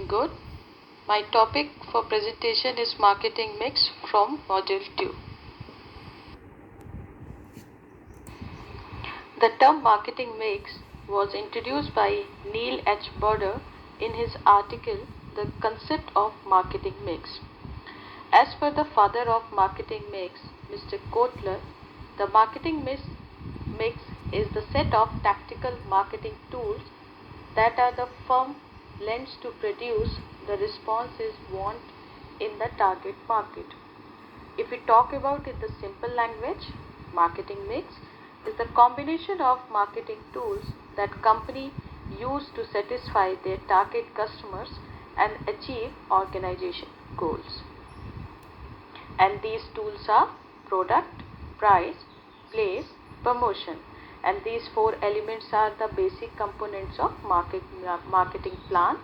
doing good. My topic for presentation is marketing mix from module 2. The term marketing mix was introduced by Neil H. Broder in his article The Concept of Marketing Mix. As per the father of marketing mix, Mr. Kotler, the marketing mix is the set of tactical marketing tools that are the firm lends to produce the responses want in the target market. If we talk about in the simple language, marketing mix is the combination of marketing tools that company use to satisfy their target customers and achieve organization goals. And these tools are product, price, place, promotion. And these four elements are the basic components of marketing plan,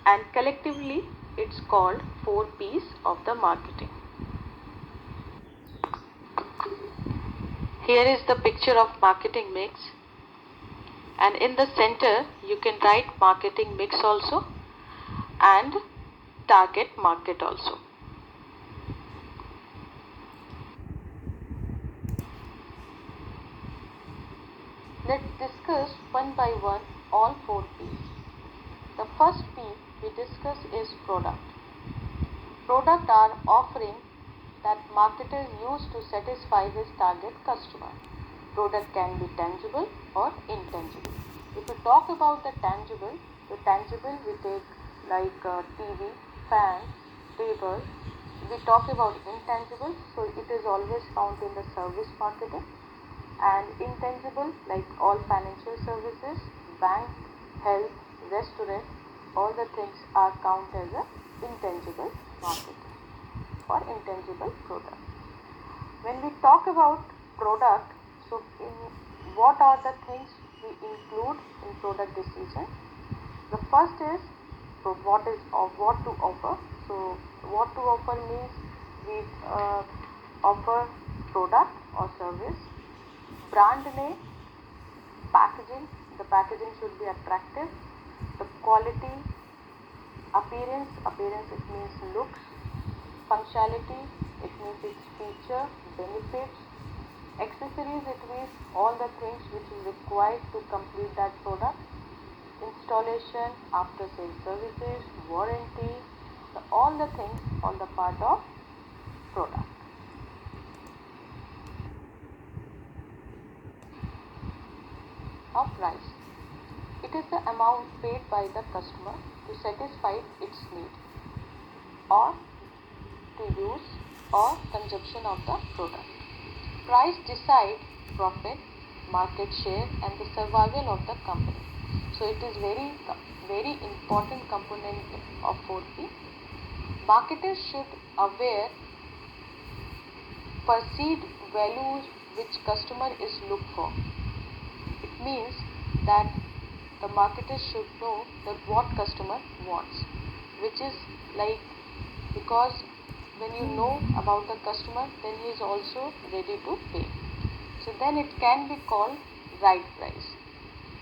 and collectively it's called 4 P's of the marketing. Here is the picture of marketing mix, and in the center you can write marketing mix also and target market also. Let's discuss one by one all 4 P's. The first P we discuss is product. Product are offering that marketers use to satisfy his target customer. Product can be tangible or intangible. If we talk about the tangible we take like TV, fan, table. We talk about intangible, so it is always found in the service marketing. And intangible, like all financial services, bank, health, restaurant, all the things are counted as a intangible marketing or intangible product. When we talk about product, so what are the things we include in product decision? The first is what to offer. So what to offer means we offer product or service, brand name, packaging. The packaging should be attractive. The quality, appearance it means looks. Functionality, it means its feature, benefits. Accessories, it means all the things which is required to complete that product. Installation, after sales services, warranty, all the things on the part of product. Now price. It is the amount paid by the customer to satisfy its need or to use or consumption of the product. Price decides profit, market share and the survival of the company. So it is very important component of 4P. Marketers should aware perceived values which customer is look for. It means that the marketer should know that what customer wants, which is like, because when you know about the customer, then he is also ready to pay. So then it can be called right price.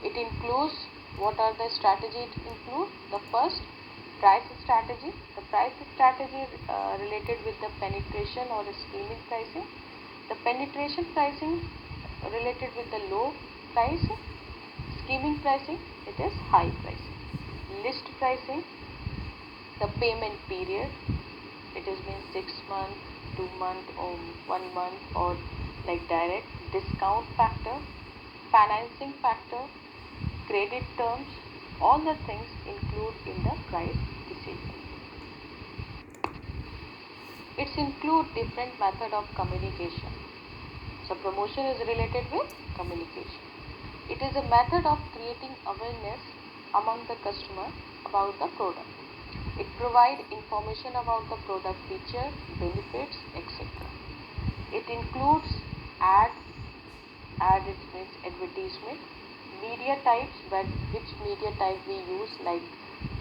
It includes, what are the strategy it includes? The first, price strategy. The price strategy is related with the penetration or the scheming pricing. The penetration pricing related with the low price. Scheming pricing, it is high pricing. List pricing, the payment period, it is means 6 months, 2 months or 1 month or like direct. Discount factor, financing factor, credit terms, all the things include in the price decision. It's include different method of communication. So promotion is related with communication. It is a method of creating awareness among the customer about the product. It provides information about the product feature, benefits, etc. It includes ad it means advertisement, media types, which media type we use like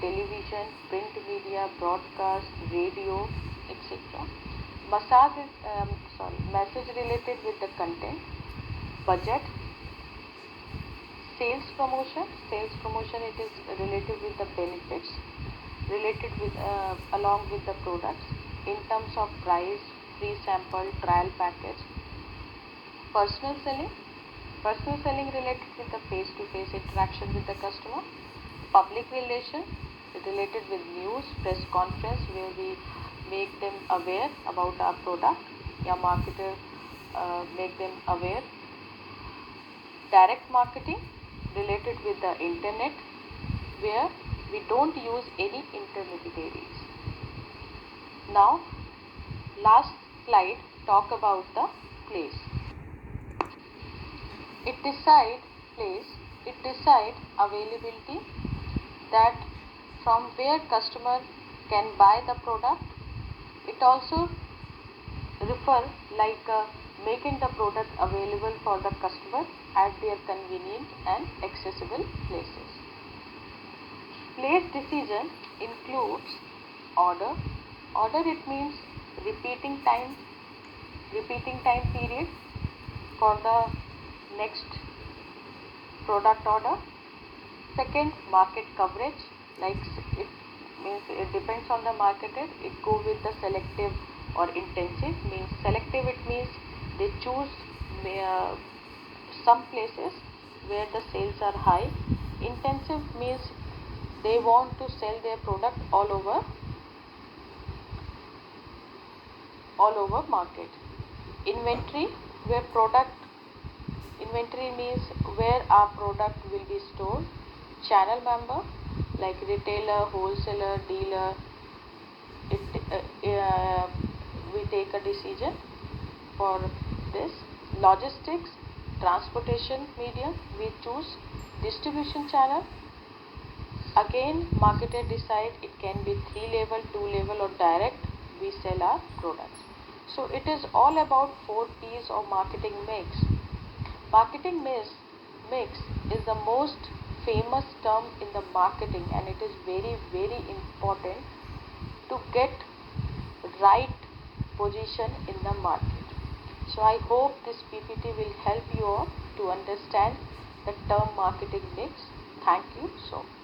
television, print media, broadcast, radio, etc. Message related with the content, budget. Sales promotion it is related with the benefits. related with along with the products in terms of price, free sample, trial package. Personal selling related with the face-to-face interaction with the customer. Public relation related with news, press conference where we make them aware about our product, या marketer make them aware. Direct marketing related with the internet where we don't use any intermediaries. Now last slide talk about the place. It decides availability, that from where customer can buy the product. It also refer like making the product available for the customer at their convenient and accessible places. Place decision includes order. Order, it means repeating time period for the next product order. Second, market coverage, like it means it depends on the marketer. It go with the selective or intensive. Means selective, it means they choose some places where the sales are high. Intensive means they want to sell their product all over market. Inventory means where our product will be stored. Channel member, like retailer, wholesaler, dealer. We take a decision for this. Logistics, transportation medium, we choose distribution channel. Again, marketer decide, it can be 3 level, 2 level, or direct we sell our products. So it is all about 4 P's of marketing mix. Marketing mix is the most famous term in the marketing, and it is very, very important to get right position in the market. So I hope this PPT will help you all to understand the term marketing mix. Thank you so much.